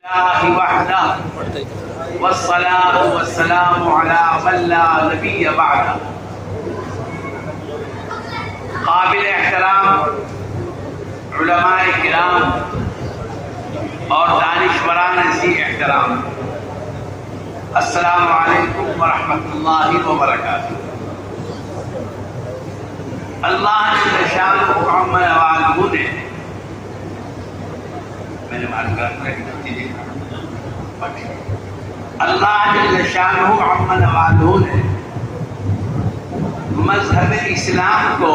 الله وحده والصلاة والسلام على من لا نبي بعده. قابل احترام علماء کرام اور دانشوران ذی احترام، السلام علیکم ورحمۃ اللہ وبرکاتہ. اللہ جل شانہ محمد والہ نے اللہ جل شانہ محمد والہ نے مذہب اسلام کو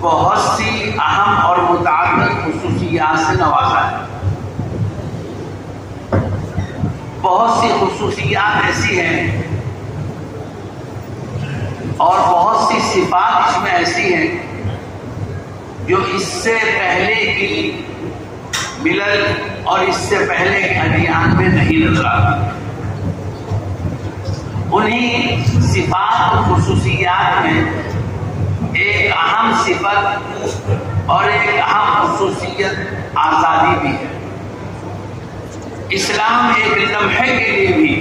بہت سی اہم اور متعدد خصوصیات سے نوازا ہے. بہت سی خصوصیات ایسی ہیں اور بہت سی صفات اس میں ایسی ہیں جو اس سے پہلے کی ملل اور اس سے پہلے کے ادیان میں نہیں نظر آتی. انہی صفات اور خصوصیات میں ایک اہم صفت اور ایک اہم خصوصیت آزادی بھی ہے. اسلام ایک لمحے کے لیے بھی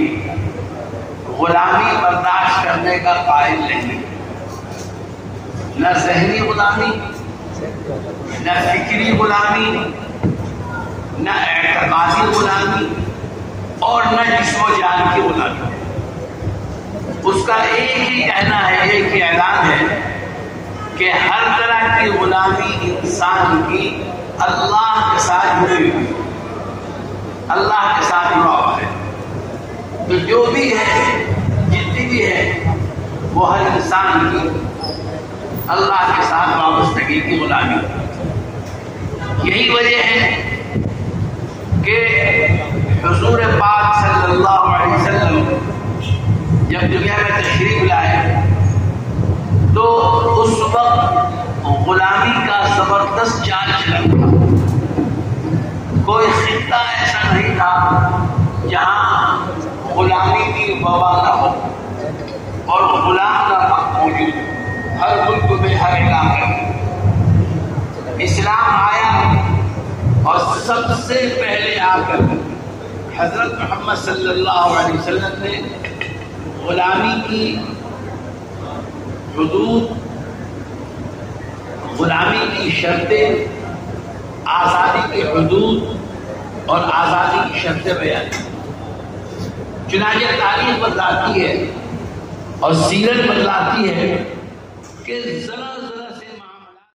غلامی برداشت کرنے کا قائل نہیں، نہ ذہنی غلامی، نہ فکری غلامی، نہ اعتقادی غلامی اور نہ جسم و جان کی غلامی. اس کا ایک ہی کہنا ہے، ایک ہی اعلان ہے کہ ہر طرح کی غلامی انسان کی اللہ کے ساتھ جڑی ہوئی، اللہ کے ساتھ جڑا ہوا ہے. تو جو بھی ہے، جتنی بھی ہے، وہ ہر انسان کی اللہ کے ساتھ وابستگی کی غلامی. یہی وجہ ہے کہ حضور پاک صلی اللہ علیہ وسلم جب دنیا میں تشریف لائے تو اس وقت غلامی کا زبردست چال چلا تھا. کوئی خطہ ایسا نہیں تھا جہاں غلامی کی وبا نہ ہو اور غلام نہ موجود. ہر ملک میں، ہر علاقے میں اسلام آیا اور سب سے پہلے آ کر حضرت محمد صلی اللہ علیہ وسلم نے غلامی کی حدود، غلامی کی شرطیں، آزادی کی حدود اور آزادی کی شرطیں بیان کی. چنانچہ تاریخ بتلاتی ہے اور سیرت بتلاتی ہے کہ ذرا